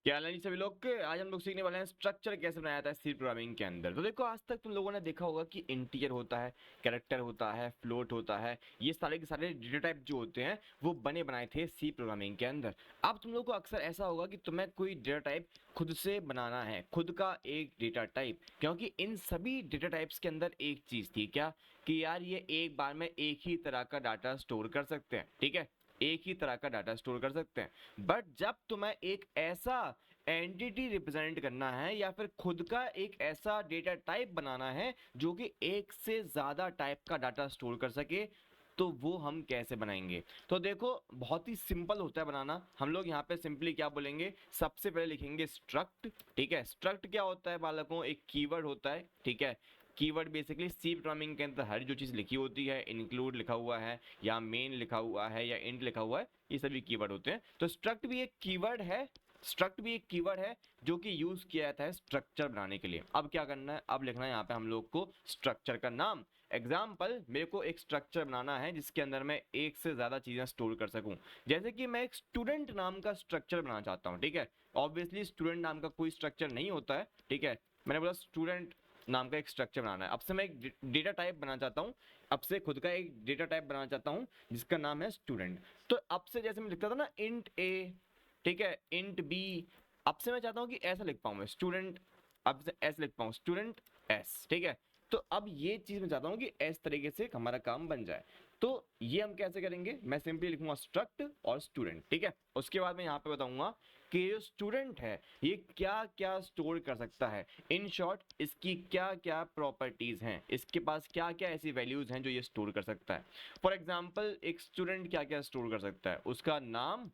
क्या हाल है जी सभी लोग के। आज हम लोग सीखने वाले हैं स्ट्रक्चर कैसे बनाया जाता है सी प्रोग्रामिंग के अंदर। तो देखो, आज तक तुम लोगों ने देखा होगा कि इंटीजर होता है, कैरेक्टर होता है, फ्लोट होता है, ये सारे के सारे डेटा टाइप जो होते हैं वो बने बनाए थे सी प्रोग्रामिंग के अंदर। अब तुम लोग को अक्सर ऐसा होगा कि तुम्हें कोई डेटा टाइप खुद से बनाना है, खुद का एक डेटा टाइप, क्योंकि इन सभी डेटा टाइप्स के अंदर एक चीज थी क्या, कि यार ये एक बार में एक ही तरह का डाटा स्टोर कर सकते हैं। ठीक है, एक ही तरह का डाटा स्टोर कर सकते हैं। बट जब तुम्हें एक ऐसा एंटिटी रिप्रेजेंट करना है या फिर खुद का एक ऐसा डेटा टाइप बनाना है जो कि एक से ज्यादा टाइप का डाटा स्टोर कर सके, तो वो हम कैसे बनाएंगे। तो देखो, बहुत ही सिंपल होता है बनाना। हम लोग यहाँ पे सिंपली क्या बोलेंगे, सबसे पहले लिखेंगे स्ट्रक्ट। ठीक है, स्ट्रक्ट क्या होता है बालकों, एक कीवर्ड होता है। ठीक है, कीवर्ड बेसिकली सी प्रोग्रामिंग के अंदर हर जो चीज लिखी होती है, इंक्लूड लिखा हुआ है या मेन लिखा हुआ है या इंट लिखा हुआ है, ये सभी कीवर्ड होते हैं। तो स्ट्रक्ट भी एक कीवर्ड है, स्ट्रक्ट भी एक कीवर्ड है जो कि यूज किया जाता है स्ट्रक्चर बनाने के लिए। अब क्या करना है, अब लिखना है यहाँ पे हम लोग को स्ट्रक्चर का नाम। एग्जाम्पल, मेरे को एक स्ट्रक्चर बनाना है जिसके अंदर मैं एक से ज्यादा चीजें स्टोर कर सकूं। जैसे कि मैं एक स्टूडेंट नाम का स्ट्रक्चर बनाना चाहता हूँ। ठीक है, ऑब्वियसली स्टूडेंट नाम का कोई स्ट्रक्चर नहीं होता है। ठीक है, मैंने बोला स्टूडेंट नाम का एक स्ट्रक्चर बनाना है। अब से मैं एक डेटा टाइप बनाना चाहता हूँ, अब से खुद का एक डेटा टाइप बनाना चाहता हूँ जिसका नाम है स्टूडेंट। तो अब से जैसे मैं लिखता था ना इंट ए, ठीक है, इंट बी, अब से मैं चाहता हूँ कि ऐसा लिख पाऊँ मैं स्टूडेंट, अब से ऐसे लिख पाऊँ स्टूडेंट एस। ठीक है, तो अब ये चीज मैं चाहता हूँ कि इस तरीके से हमारा काम बन जाए। तो ये हम कैसे करेंगे, मैं सिंपली लिखूंगा स्ट्रक्ट और स्टूडेंट। ठीक है, उसके बाद मैं यहाँ पे बताऊंगा कि ये स्टूडेंट है ये क्या क्या स्टोर कर सकता है। इन शॉर्ट, इसकी क्या क्या प्रॉपर्टीज हैं, इसके पास क्या क्या ऐसी वैल्यूज हैं जो ये स्टोर कर सकता है। फॉर एग्जाम्पल, एक स्टूडेंट क्या क्या स्टोर कर सकता है, उसका नाम,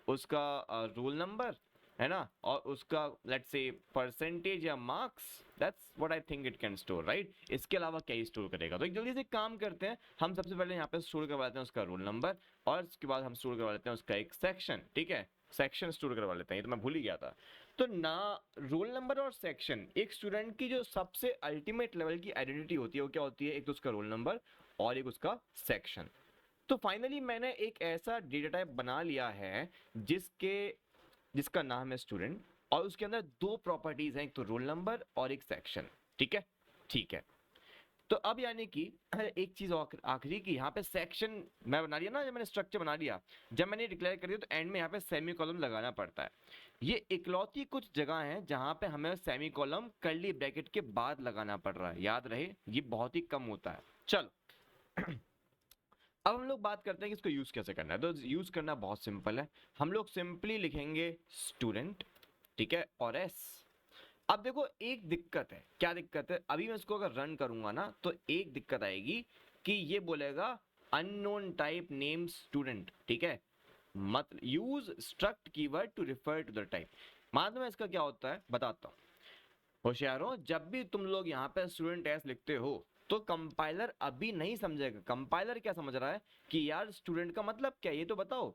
उसका रोल नंबर, है ना, और उसका लेट्स से परसेंटेज या marks. That's what I think it can store, right. इसके अलावा क्या ही स्टोर करेगा। तो एक जल्दी से काम करते हैं, हम सबसे पहले यहाँ पे स्टोर करवा लेते हैं उसका रोल नंबर, और उसके बाद हम स्टोर करवा लेते हैं उसका एक सेक्शन। ठीक है, सेक्शन स्टोर करवा लेते हैं, ये तो मैं भूल ही गया था। तो ना, रोल नंबर और सेक्शन एक स्टूडेंट की जो सबसे अल्टीमेट लेवल की आइडेंटिटी होती है वो क्या होती है, एक तो उसका रोल नंबर और एक उसका सेक्शन। तो फाइनली मैंने एक ऐसा डेटा टाइप बना लिया है जिसके जिसका नाम है स्टूडेंट, और उसके अंदर दो प्रॉपर्टीज हैं, एक तो रोल नंबर और एक सेक्शन। ठीक है, ठीक है। तो अब यानी कि एक चीज आखिरी की, यहाँ पे सेक्शन मैं बना लिया ना, जब मैंने स्ट्रक्चर बना लिया, जब मैंने डिक्लेयर कर दिया तो एंड में यहाँ पे सेमी कॉलम लगाना पड़ता है। ये इकलौती कुछ जगह है जहां पे हमें सेमी कॉलम कर्ली ब्रैकेट के बाद लगाना पड़ रहा है, याद रहे ये बहुत ही कम होता है। चलो, अब हम लोग बात करते हैं कि इसको यूज कैसे करना है। तो यूज करना बहुत सिंपल है, हम लोग सिंपली लिखेंगे स्टूडेंट। ठीक है, और एस। अब देखो, एक दिक्कत है, क्या दिक्कत है, अभी मैं इसको अगर रन करूंगा ना तो एक दिक्कत आएगी कि ये बोलेगा अननोन टाइप नेम स्टूडेंट। ठीक है, मत use struct keyword to refer to the type. मालूम है इसका क्या होता है, बताता हूँ। होशियारो, जब भी तुम लोग यहाँ पे स्टूडेंट एस लिखते हो तो कंपाइलर अभी नहीं समझेगा। कंपाइलर क्या समझ रहा है कि यार स्टूडेंट का मतलब क्या है, ये तो बताओ।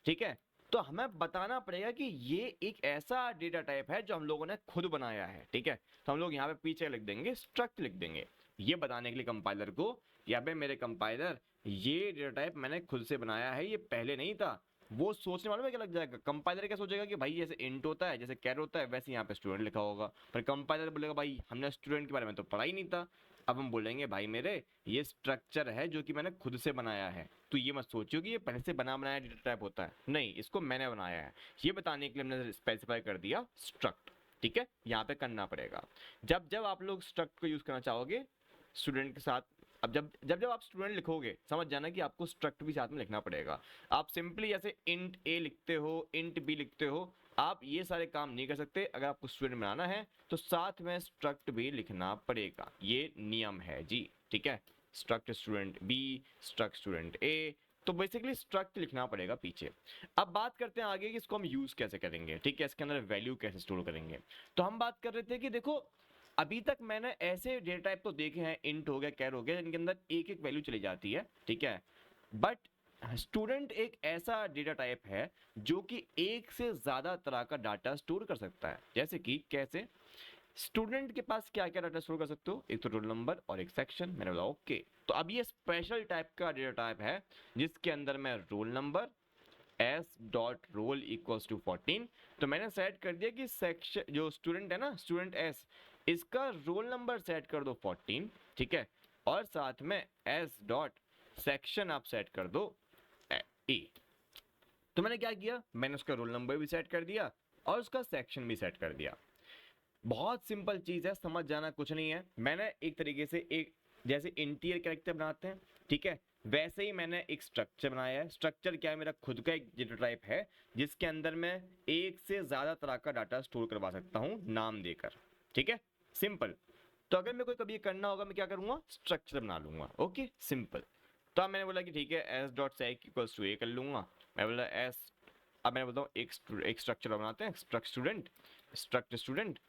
ठीक है, तो हमें बताना पड़ेगा कि ये एक ऐसा डेटा टाइप है जो हम लोगों ने खुद बनाया है। ठीक है, तो हम लोग यहाँ पे पीछे लिख देंगे स्ट्रक्ट लिख देंगे, ये बताने के लिए कंपाइलर को, या पे मेरे कंपाइलर, ये डेटा टाइप मैंने खुद से बनाया है, ये पहले नहीं था। वो सोचने वाले में क्या लग जाएगा, कंपाइलर क्या सोचेगा कि भाई जैसे इंट होता है, जैसे कैर होता है, वैसे यहाँ पे स्टूडेंट लिखा होगा। पर कंपाइलर बोलेगा भाई हमने स्टूडेंट के बारे में तो पढ़ा ही नहीं था। अब हम बोलेंगे भाई मेरे, ये स्ट्रक्चर है जो कि मैंने खुद से बनाया है। तो ये मत सोचियो कि ये पहले से बना बनाया डेटा टाइप होता है, नहीं, इसको मैंने बनाया है। ये बताने के लिए हमने स्पेसिफाई कर दिया स्ट्रक्ट। ठीक है, यहाँ पे करना पड़ेगा। जब जब आप लोग स्ट्रक्ट को यूज करना चाहोगे स्टूडेंट के साथ, अब जब जब जब आप स्टूडेंट लिखोगे समझ जाना कि आपको स्ट्रक्ट भी साथ में लिखना पड़ेगा। आप सिंपली जैसे इंट ए लिखते हो, इंट बी लिखते हो, आप ये सारे काम नहीं कर सकते। अगर आपको स्टूडेंट बनाना है तो साथ में स्ट्रक्ट भी लिखना पड़ेगा, ये नियम है जी। ठीक है, struct student b, struct student a, तो बेसिकली स्ट्रक्ट लिखना पड़ेगा पीछे। अब बात करते हैं आगे कि इसको हम यूज कैसे करेंगे। ठीक है, इसके अंदर वैल्यू कैसे स्टोर करेंगे। तो हम बात कर रहे थे कि देखो, अभी तक मैंने ऐसे डेटा टाइप तो देखे हैं, इंट हो गया, कैर हो गया, जिनके अंदर एक एक वैल्यू चली जाती है। ठीक है, बट स्टूडेंट एक ऐसा डेटा टाइप है जो कि एक से ज्यादा तरह का डाटा स्टोर कर सकता है। जैसे कि कैसे, स्टूडेंट के पास क्या क्या डाटा स्टोर कर सकते हो, एक तो रोल नंबर और एक सेक्शन, मैंने बोला ओके। तो अब ये स्पेशल टाइप का डेटा टाइप है जिसके अंदर मैं roll number, S dot roll equals to 14। तो मैंने सेट कर दिया कि सेक्शन जो स्टूडेंट है ना, स्टूडेंट एस, इसका रोल नंबर सेट कर दो 14, ठीक है, और साथ में एस डॉट सेक्शन आप सेट कर दो ए। तो मैंने क्या किया, मैंने उसका रोल नंबर भी सेट कर दिया और उसका सेक्शन भी सेट कर दिया। बहुत सिंपल चीज है, समझ जाना, कुछ नहीं है। मैंने एक तरीके से एक जैसे इंटीरियर कैरेक्टर बनाते हैं, ठीक है, वैसे ही मैंने एक स्ट्रक्चर बनाया है। स्ट्रक्चर क्या है, मेरा खुद का एक डेटा टाइप है जिसके अंदर मैं एक से ज्यादा तरह का डाटा स्टोर करवा सकता हूं नाम देकर, ठीक है, सिंपल। तो अगर मेरे को कभी करना होगा मैं क्या करूंगा, स्ट्रक्चर बना लूंगा, ओके, सिंपल। तो अब मैंने बोला कि ठीक है, s dot sec equals to a कर लूंगा। मैं बोला एस, अब मैं बोलता हूँ एक स्ट्रक्चर बनाते हैं, स्ट्रक्ट स्टूडेंट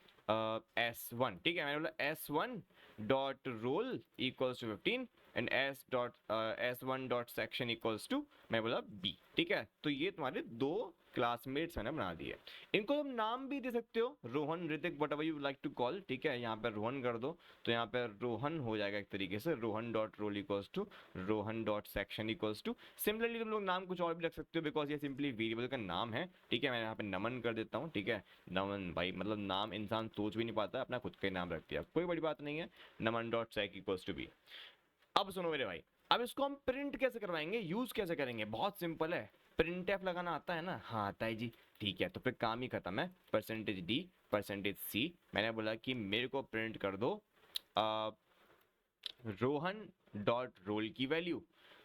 S1, ठीक है, मैंने बोला S1 dot roll equals to 15 and S1 dot section equals to, मैं बोला B, ठीक है। तो ये तुम्हारे दो क्लासमेट्स मैंने बना दिए। इनको तुम नाम भी दे सकते हो, Rohan, Hrithik, whatever you like to call, ठीक है। यहाँ पे रोहन कर दो तो यहाँ पे रोहन हो जाएगा एक तरीके से, Rohan dot roll equals to Rohan dot section equals to. Similarly तुम लोग नाम कुछ और भी रख सकते हो बिकॉज ये सिंपली वेरिएबल का नाम है, ठीक है। मैं यहाँ पे नमन कर देता हूँ, ठीक है, नमन भाई, मतलब नाम इंसान सोच भी नहीं पाता, अपना खुद का ही नाम रख दिया, कोई बड़ी बात नहीं है, Naman dot sec equals to b. अब सुनो मेरे भाई, अब इसको हम प्रिंट कैसे करवाएंगे, यूज कैसे करेंगे, बहुत सिंपल है। प्रिंट एफ लगाना आता है ना, हाँ आता है जी, ठीक है, तो फिर काम ही खत्म है। परसेंटेज डी परसेंटेज सी, मैंने बोला कि मेरे को प्रिंट कर दो रोहन डॉट रोल की वैल्यू,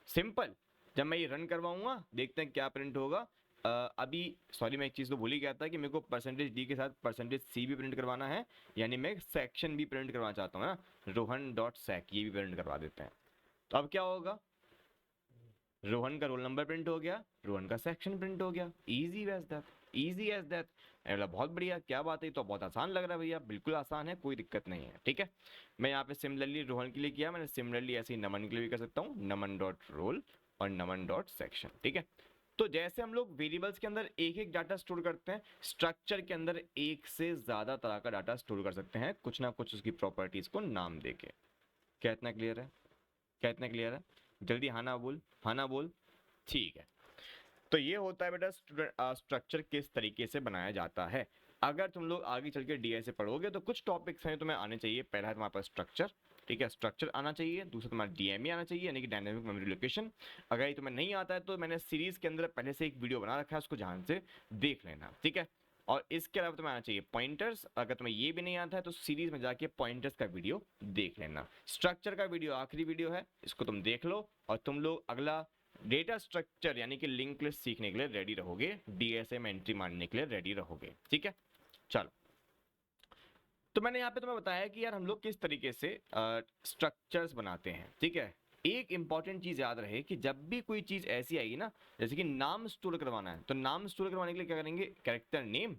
सिंपल। जब मैं ये रन करवाऊंगा देखते हैं क्या प्रिंट होगा। अभी सॉरी, मैं एक चीज़ तो भूल ही गया था कि मेरे को परसेंटेज डी के साथ परसेंटेज सी भी प्रिंट करवाना है, यानी मैं सेक्शन भी प्रिंट करवाना चाहता हूँ ना, रोहन डॉट सेक, ये भी प्रिंट करवा देते हैं। तो अब क्या होगा, रोहन का रोल नंबर प्रिंट हो गया, रोहन का सेक्शन प्रिंट हो गया, easy as that, easy as that. बहुत बढ़िया, क्या बात है, तो बहुत आसान लग रहा है भैया, बिल्कुल आसान है, कोई दिक्कत नहीं है, ठीक है। मैं यहाँ पे सिमिलरली रोहन के लिए किया, मैंने सिमिलरली ऐसे ही नमन के लिए भी कर सकता हूँ, नमन डॉट रोल और नमन डॉट सेक्शन, ठीक है। तो जैसे हम लोग वेरिएबल्स के अंदर एक एक डाटा स्टोर करते हैं, स्ट्रक्चर के अंदर एक से ज्यादा तरह का डाटा स्टोर कर सकते हैं, कुछ ना कुछ उसकी प्रॉपर्टीज को नाम देके। क्या इतना क्लियर है, क्या इतना क्लियर है, जल्दी हाँ ना बोल, हाँ ना बोल, ठीक है। तो ये होता है बेटा स्ट्रक्चर किस तरीके से बनाया जाता है। अगर तुम लोग आगे चल के डीएसए पढ़ोगे तो कुछ टॉपिक्स हैं तुम्हें आने चाहिए। पहला है तुम्हारे पास स्ट्रक्चर, ठीक है, स्ट्रक्चर आना चाहिए। दूसरा तुम्हारा डीएमए आना चाहिए, यानी कि डायनेमिक मेमोरी लोकेशन। अगर ये तुम्हें नहीं आता है तो मैंने सीरीज के अंदर पहले से एक वीडियो बना रखा है, उसको ध्यान से देख लेना, ठीक है। और इसके अलावा तुम्हें आना चाहिए पॉइंटर्स। अगर तुम्हें ये भी नहीं आता है तो सीरीज में जाके पॉइंटर्स का वीडियो देख लेना। स्ट्रक्चर का वीडियो आखिरी वीडियो है, इसको तुम देख लो और तुम लोग अगला डेटा स्ट्रक्चर यानी कि लिंक लिस्ट सीखने के लिए रेडी रहोगे, डीएसए में एंट्री मारने के लिए रेडी रहोगे, ठीक है। चलो, तो मैंने यहाँ पे तुम्हें बताया कि यार हम लोग किस तरीके से स्ट्रक्चर्स बनाते हैं, ठीक है। एक इंपॉर्टेंट चीज याद रहे कि जब भी कोई चीज ऐसी आएगी ना, जैसे कि नाम स्टोर करवाना है, तो नाम स्टोर करवाने के लिए क्या करेंगे, कैरेक्टर नेम,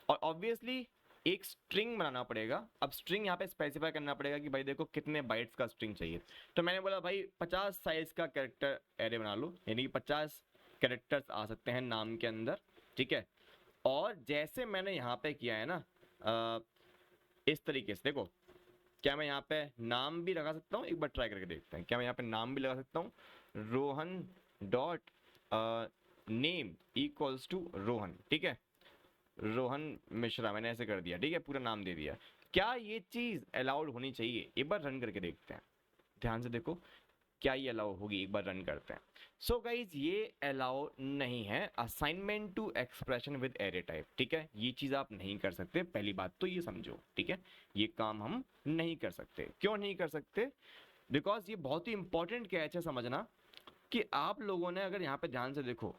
और ऑब्वियसली एक स्ट्रिंग बनाना पड़ेगा। अब स्ट्रिंग यहाँ पे स्पेसिफाई करना पड़ेगा कि भाई देखो कितने बाइट्स का स्ट्रिंग चाहिए। तो मैंने बोला भाई 50 साइज का कैरेक्टर एरे बना लो, यानी कि 50 कैरेक्टर्स आ सकते हैं नाम के अंदर, ठीक है। और जैसे मैंने यहाँ पे किया है ना, इस तरीके से देखो, क्या मैं यहाँ पे नाम भी लगा सकता हूँ, एक बार ट्राई करके देखते हैं, क्या मैं यहाँ पे नाम भी लगा सकता हूँ, Rohan dot name equals to Rohan, ठीक है, रोहन मिश्रा, मैंने ऐसे कर दिया, ठीक है, पूरा नाम दे दिया। क्या ये चीज अलाउड होनी चाहिए, एक बार रन करके देखते हैं, ध्यान से देखो, क्या ये अलाउ होगी, एक बार रन करते हैं। सो गाइज ये अलाउ नहीं है, assignment to expression with array type, ठीक है, ये चीज आप नहीं कर सकते, पहली बात तो ये समझो, ठीक है। ये काम हम नहीं कर सकते, क्यों नहीं कर सकते, बिकॉज ये बहुत ही इंपॉर्टेंट कैच है समझना, कि आप लोगों ने अगर यहाँ पे ध्यान से देखो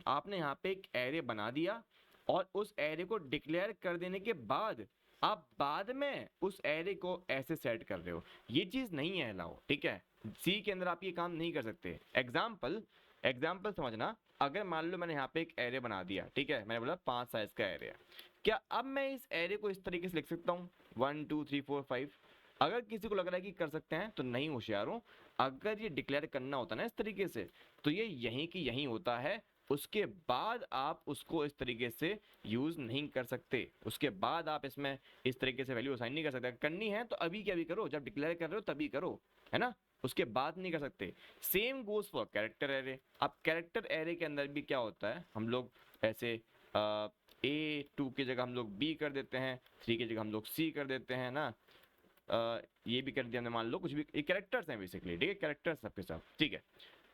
आपने यहाँ पे एक एरे बना दिया और उस एरे को डिक्लेयर कर देने के बाद आप बाद में उस एरे को ऐसे सेट कर रहे हो, ये चीज नहीं है अलाउ, ठीक है। सी के अंदर आप ये काम नहीं कर सकते। एग्जाम्पल समझना, अगर मान लो मैंने यहाँ पे एक एरे बना दिया, ठीक है, मैंने बोला 5 साइज का एरे है, क्या अब मैं इस एरे को इस तरीके से लिख सकता हूँ 1 2 3 4 5? अगर किसी को लग रहा है कि कर सकते हैं तो नहीं होशियारों, अगर ये डिक्लेयर करना होता ना इस तरीके से, तो ये यहीं की यहीं होता है, उसके बाद आप उसको इस तरीके से यूज नहीं कर सकते, उसके बाद आप इसमें इस तरीके से वैल्यू असाइन नहीं कर सकते। करनी है तो अभी क्या भी करो, जब डिक्लेयर कर रहे हो तभी करो, है ना। उसके बाद नहीं कर सकते। Same goes for character array. अब कैरेक्टर एरे के अंदर भी क्या होता है, हम लोग ऐसे A2 की जगह हम लोग B कर देते हैं, 3 की जगह हम लोग C कर देते हैं ना, ये भी कर दिया हमने, मान लो कुछ भी, ये कैरेक्टर्स हैं बेसिकली, ठीक है, कैरेक्टर्स सबके सब, ठीक है।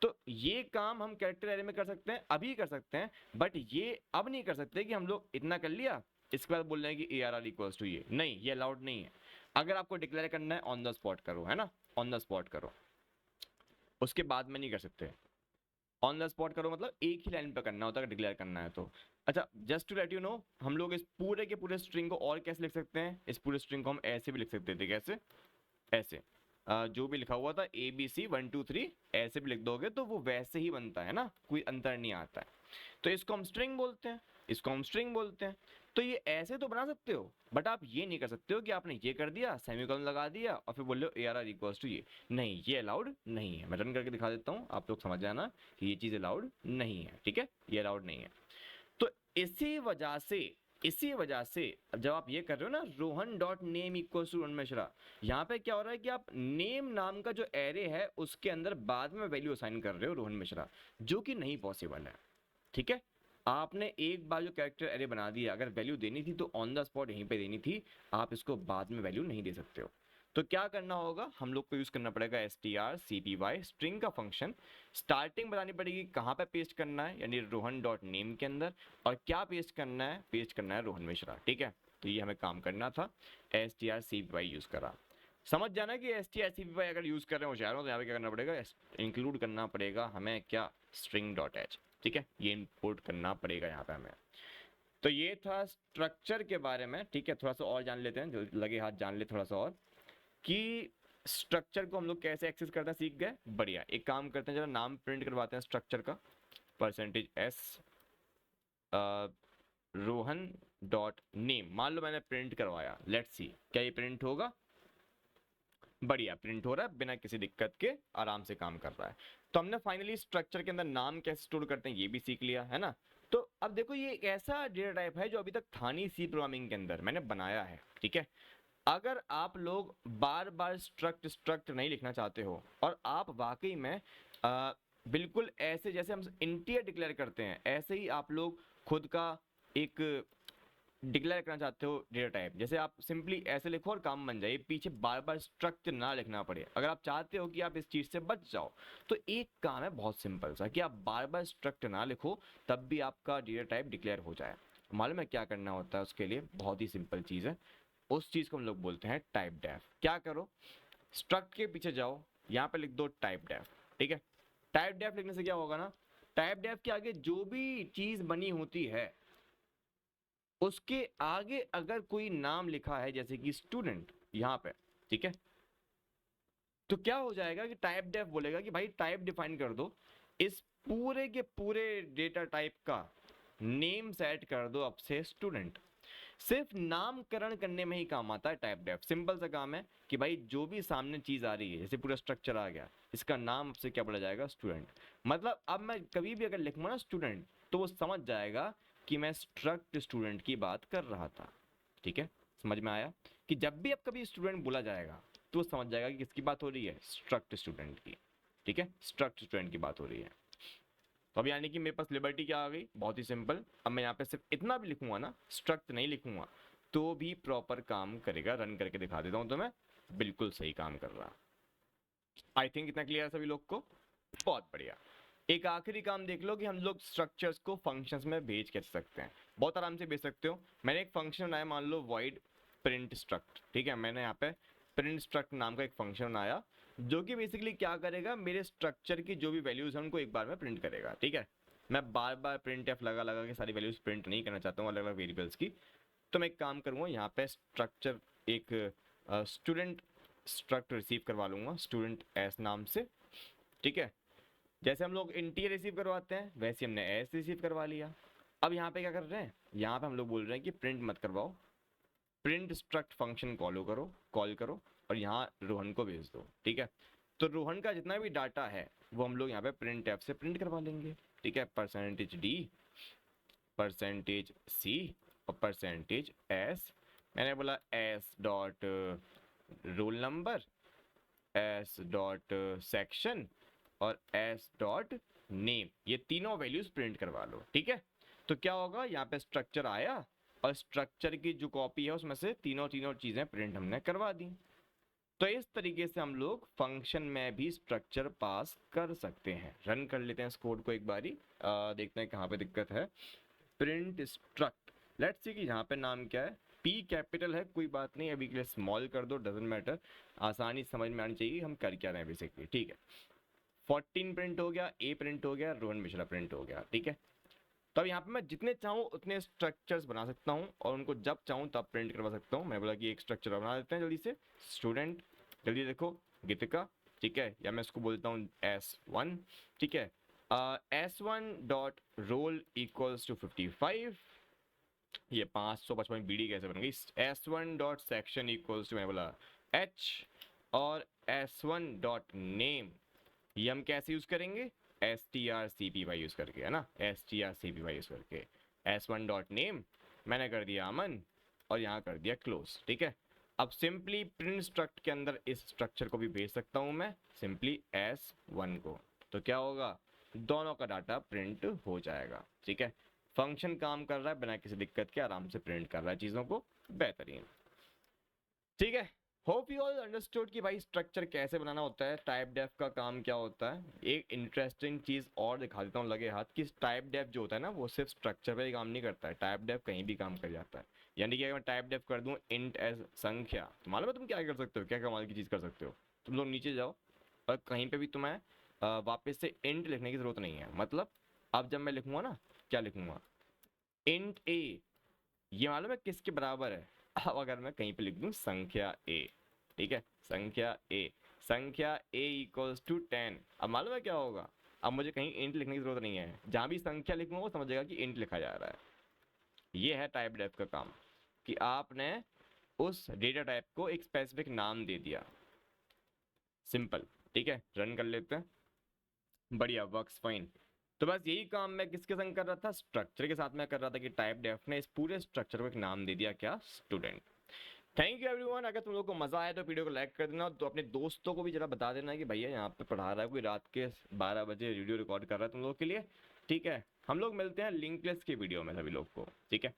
तो ये काम हम कैरेक्टर एरे में कर सकते हैं, अभी कर सकते हैं, बट ये अब नहीं कर सकते कि हम लोग इतना कर लिया इसके बाद बोल रहे हैं कि ARR इक्वल्स टू ये, नहीं, ये अलाउड नहीं है। अगर आपको डिक्लेयर करना है ऑन द स्पॉट करो, है ना, ऑन द स्पॉट करो, उसके बाद में नहीं कर सकते। ऑन द स्पॉट करो मतलब एक ही लाइन पे करना होता है डिक्लेयर करना है तो। अच्छा, just to let you know, हम लोग इस पूरे के पूरे स्ट्रिंग को और कैसे लिख सकते हैं, इस पूरे स्ट्रिंग को हम ऐसे भी लिख सकते थे, कैसे, ऐसे, जो भी लिखा हुआ था ABC 1 2 3 ऐसे भी लिख दोगे तो वो वैसे ही बनता है ना, कोई अंतर नहीं आता है। तो इसको हम स्ट्रिंग बोलते हैं, इसको हम स्ट्रिंग बोलते हैं। तो ये ऐसे तो बना सकते हो, बट आप ये नहीं कर सकते हो कि आपने ये कर दिया, सेमीकोलन लगा दिया और फिर बोल रहे हो ARR इक्वल्स टू ये, नहीं, ये अलाउड नहीं है। मैं रन करके दिखा देता हूँ, आप लोग समझ जाना कि ये चीज़ अलाउड नहीं है, ठीक है, ये अलाउड नहीं है। तो इसी वजह से जब आप ये कर रहे हो ना, Rohan dot name equals to Rohan Mishra, यहाँ पे क्या हो रहा है कि आप नेम नाम का जो एरे है उसके अंदर बाद में वैल्यू असाइन कर रहे हो रोहन मिश्रा, जो कि नहीं पॉसिबल है, ठीक है। आपने एक बार जो कैरेक्टर एरे बना दिया, अगर वैल्यू देनी थी तो ऑन द स्पॉट यहीं पे देनी थी, आप इसको बाद में वैल्यू नहीं दे सकते हो। तो क्या करना होगा, हम लोग को यूज करना पड़ेगा strcpy स्ट्रिंग का फंक्शन। स्टार्टिंग बतानी पड़ेगी कहाँ पे पेस्ट करना है, यानी रोहन डॉट नेम के अंदर, और क्या पेस्ट करना है रोहन मिश्रा, ठीक है। तो ये हमें काम करना था, strcpy यूज करा। समझ जाना कि strcpy अगर यूज कर रहे हो होशियार हो तो यहाँ पे क्या करना पड़ेगा, इंक्लूड करना पड़ेगा हमें क्या, स्ट्रिंग डॉट एच, ठीक है, ये इंपोर्ट करना पड़ेगा यहाँ पे हमें। तो ये था स्ट्रक्चर के बारे में, ठीक है। थोड़ा सा और जान लेते हैं, जो लगे हाथ जान ले थोड़ा सा और, कि स्ट्रक्चर को हम लोग कैसे एक्सेस करते हैं सीख गए, बढ़िया। एक काम करते हैं, जरा नाम प्रिंट करवाते हैं स्ट्रक्चर का, %s रोहन डॉट नेम, मान लो मैंने प्रिंट करवाया, लेट्स सी क्या ये प्रिंट होगा, बढ़िया प्रिंट हो रहा है बिना किसी दिक्कत के, आराम से काम कर रहा है। तो हमने फाइनली स्ट्रक्चर के अंदर नाम कैसे स्टोर करते हैं ये भी सीख लिया, है ना। तो अब देखो, ये एक ऐसा डेटा टाइप है जो अभी तक था नहीं सी प्रोग्रामिंग के अंदर, मैंने बनाया है, ठीक है। अगर आप लोग बार बार स्ट्रक्ट स्ट्रक्ट नहीं लिखना चाहते हो, और आप वाकई में बिल्कुल ऐसे जैसे हम इंटीजर डिक्लेयर करते हैं ऐसे ही आप लोग खुद का एक डिक्लेयर करना चाहते हो डेटा टाइप, जैसे आप सिंपली ऐसे लिखो और काम बन जाए, पीछे बार बार स्ट्रक्चर ना लिखना पड़े। अगर आप चाहते हो कि आप इस चीज़ से बच जाओ, तो एक काम है बहुत सिंपल सा, कि आप बार बार स्ट्रक्चर ना लिखो, तब भी आपका डेटा टाइप डिक्लेयर हो जाए। मालूम है क्या करना होता है उसके लिए, बहुत ही सिंपल चीज़ है, उस चीज़ को हम लोग बोलते हैं टाइप डेफ। क्या करो, स्ट्रक्ट के पीछे जाओ, यहाँ पे लिख दो टाइप डेफ, ठीक है। टाइप डेफ लिखने से क्या होगा ना, टाइप डेफ के आगे जो भी चीज़ बनी होती है उसके आगे अगर कोई नाम लिखा है जैसे कि स्टूडेंट यहाँ पे, ठीक है, तो क्या हो जाएगा कि टाइप डेफ बोलेगा कि भाई टाइप डिफाइन कर दो, इस पूरे के पूरे डेटा टाइप का नेम सेट कर दो अब से स्टूडेंट। सिर्फ नामकरण करने में ही काम आता है टाइप डेफ, सिंपल सा काम है कि भाई जो भी सामने चीज आ रही है, जैसे पूरा स्ट्रक्चर आ गया, इसका नाम से क्या बोला जाएगा, स्टूडेंट। मतलब अब मैं कभी भी अगर लिखूंगा ना स्टूडेंट, तो वो समझ जाएगा कि मैं स्ट्रक्ट स्टूडेंट की बात कर रहा था, ठीक है। समझ में आया कि जब भी अब कभी स्टूडेंट बोला जाएगा तो समझ जाएगा कि किसकी बात हो रही है, स्ट्रक्ट स्टूडेंट की, ठीक है, स्ट्रक्ट स्टूडेंट की बात हो रही है। तो अब यानी कि मेरे पास लिबर्टी क्या आ गई, बहुत ही सिंपल। अब मैं यहाँ पे सिर्फ इतना भी लिखूंगा ना, स्ट्रक्ट नहीं लिखूंगा, तो भी प्रॉपर काम करेगा। रन करके दिखा देता हूँ तो मैं, बिल्कुल सही काम कर रहा। आई थिंक इतना क्लियर है सभी लोग को, बहुत बढ़िया। एक आखिरी काम देख लो कि हम लोग स्ट्रक्चर्स को फंक्शंस में भेज कैसे सकते हैं। बहुत आराम से भेज सकते हो। मैंने एक फंक्शन बनाया, मान लो void print struct, ठीक है। मैंने यहाँ पे print struct नाम का एक फंक्शन बनाया, जो कि बेसिकली क्या करेगा, मेरे स्ट्रक्चर की जो भी वैल्यूज है उनको एक बार में प्रिंट करेगा, ठीक है। मैं बार बार प्रिंट एफ लगा लगा के सारी वैल्यूज प्रिंट नहीं करना चाहता हूँ अलग अलग वेरिएबल्स की। तो मैं एक काम करूँगा, यहाँ पे स्ट्रक्चर एक स्टूडेंट स्ट्रक्ट रिसीव करवा लूंगा स्टूडेंट एस नाम से, ठीक है। जैसे हम लोग इंटीजर रिसीव करवाते हैं वैसे हमने एस रिसीव करवा लिया। अब यहाँ पे क्या कर रहे हैं, यहाँ पे हम लोग बोल रहे हैं कि प्रिंट मत करवाओ, प्रिंट स्ट्रक्ट फंक्शन कॉल करो और यहाँ रोहन को भेज दो, ठीक है। तो रोहन का जितना भी डाटा है वो हम लोग यहाँ पे प्रिंट ऐप से प्रिंट करवा लेंगे, ठीक है। %d %c और %s। मैंने बोला s dot roll number S dot section और एस डॉट नेम, ये तीनों वैल्यूज प्रिंट करवा लो। ठीक है, तो क्या होगा, यहाँ पे स्ट्रक्चर आया और स्ट्रक्चर की जो कॉपी है उसमें से तीनों चीजें प्रिंट हमने करवा दी। तो इस तरीके से हम लोग फंक्शन में भी स्ट्रक्चर पास कर सकते हैं। रन कर लेते हैं इस कोड को एक बारी, देखते हैं कहाँ पे दिक्कत है। प्रिंट स्ट्रक्ट, लेट्स सी कि यहाँ पे नाम क्या है, पी कैपिटल है, कोई बात नहीं, अभी के लिए स्मॉल कर दो, डजेंट मैटर, आसानी समझ में आनी चाहिए हम कर क्या रहे हैं बेसिकली। ठीक है, 14 प्रिंट हो गया, ए प्रिंट हो गया, रोहन मिश्रा प्रिंट हो गया। ठीक है, तो अब यहाँ पे मैं जितने चाहूँ उतने स्ट्रक्चर्स बना सकता हूँ और उनको जब चाहूँ तब प्रिंट करवा सकता हूँ। मैं बोला कि एक स्ट्रक्चर बना देते हैं जल्दी से, स्टूडेंट, जल्दी देखो, गीतिका। ठीक है, या मैं इसको बोलता हूँ S1। ठीक है, S1 dot roll equals to 55, ये 555 बीडी कैसे बन गई। S1 dot section equals to, मैंने बोला H, और S1 डॉट नेम ये हम कैसे यूज करेंगे, strcpy यूज करके, है ना, strcpy यूज करके। S1 डॉट नेम मैंने कर दिया अमन और यहाँ कर दिया क्लोज। ठीक है, अब सिंपली प्रिंट स्ट्रक्ट के अंदर इस स्ट्रक्चर को भी भेज सकता हूँ मैं सिंपली S1 को, तो क्या होगा, दोनों का डाटा प्रिंट हो जाएगा। ठीक है, फंक्शन काम कर रहा है बिना किसी दिक्कत के, आराम से प्रिंट कर रहा है चीज़ों को बेहतरीन। ठीक है, होप यू ऑल अंडरस्टूड कि भाई स्ट्रक्चर कैसे बनाना होता है, टाइप डेफ का काम क्या होता है। एक इंटरेस्टिंग चीज़ और दिखा देता हूँ लगे हाथ, कि टाइप डेफ जो होता है ना वो सिर्फ स्ट्रक्चर पे ही काम नहीं करता है, टाइप डेफ कहीं भी काम कर जाता है। यानी कि अगर मैं टाइप डेफ कर दूँ इंट एज संख्या, तो मालूम है तुम क्या कर सकते हो, क्या कमाल की चीज़ कर सकते हो। तुम लोग नीचे जाओ और कहीं पर भी तुम्हें वापस से इंट लिखने की ज़रूरत नहीं है। मतलब अब जब मैं लिखूँगा ना, क्या लिखूँगा, इंट ए, ये मालूम है किसके बराबर है, अब अगर मैं कहीं पे लिख दूं संख्या ए, ठीक है, संख्या ए इक्वल्स टू 10, अब मालूम है क्या होगा, अब मुझे कहीं इंट लिखने की जरूरत नहीं है, जहां भी संख्या लिखूंगा वो समझेगा कि इंट लिखा जा रहा है। ये है टाइप डेफ का काम, कि आपने उस डेटा टाइप को एक स्पेसिफिक नाम दे दिया, सिंपल। ठीक है, रन कर लेते हैं, बढ़िया, वर्क्स फाइन। तो बस यही काम मैं किसके संग कर रहा था, स्ट्रक्चर के साथ में कर रहा था, कि टाइप डेफ ने इस पूरे स्ट्रक्चर को एक नाम दे दिया, क्या, स्टूडेंट। थैंक यू एवरीवन, अगर तुम लोग को मजा आया तो वीडियो को लाइक कर देना, तो अपने दोस्तों को भी जरा बता देना कि भैया यहाँ पे पढ़ा रहा है कोई, रात के 12 बजे वीडियो रिकॉर्ड कर रहा है तुम लोग के लिए। ठीक है, हम लोग मिलते हैं लिंकलेस के वीडियो में सभी लोग को। ठीक है।